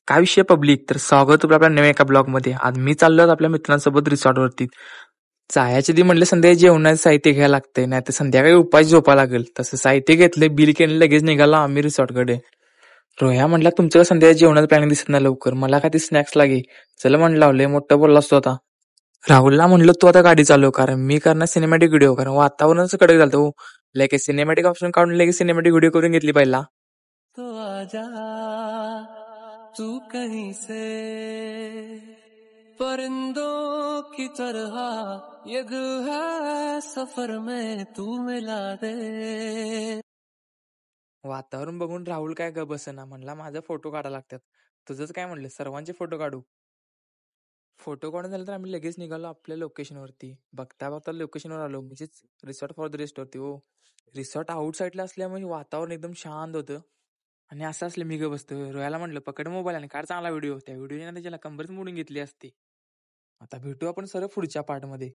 काय विषय पब्लिक तर स्वागत होतं आपल्या नव्या एका ब्लॉगमध्ये. आज मी चाललो आपल्या मित्रांसोबत रिसॉर्टवरती. जायच्या आधी म्हणलं संध्याकाळी जेवणाचं साहित्य घ्यायला लागतंय, नाही तर संध्याकाळी उपाशी झोपा लागेल. तसं साहित्य घेतलंय, बिल केलं, लगेच निघालो आम्ही रिसॉर्टकडे. रोह्या म्हणला तुमचं संध्याकाळी जेवणाचं प्लॅनिंग दिसत नाही लवकर, मला काय ते स्नॅक्स लागे. चल म्हणलं लय मोठं बोलला असतो आता. राहुलला म्हणलं तू आता गाडी चालव, कारण मी करणार सिनेमॅटिक व्हिडिओ, कारण वातावरणच कडक झालं हो. लगेच सिनेमॅटिक ऑप्शन काढून लगेच सिनेमॅटिक व्हिडिओ करून घेतली पहिला. तो आजा तू कहीं से परिंदों की तरह ये दिल है सफर में तू मिला दे. वातावरण बघून राहुल काय ग बसना, म्हणला माझा फोटो काढायला लागतात. तुझंच काय म्हणलं, सर्वांचे फोटो काढू. फोटो काढून झालं तर आम्ही लगेच निघालो आपल्या लोकेशनवरती. बघता बघता लोकेशनवर आलो, म्हणजेच रिसॉर्ट फॉर द रेस्ट वरती. हो, रिसॉर्ट आउट साईडला असल्यामुळे वातावरण एकदम शांत होतं. आणि असं असलं मी ग बसतो. रोयाला म्हटलं पकड मोबाईल आणि काढ चांगला व्हिडिओ. त्या व्हिडिओने त्याला कंबरच मोडून घेतली असती. आता भेटू आपण सरळ पुढच्या पार्टमध्ये.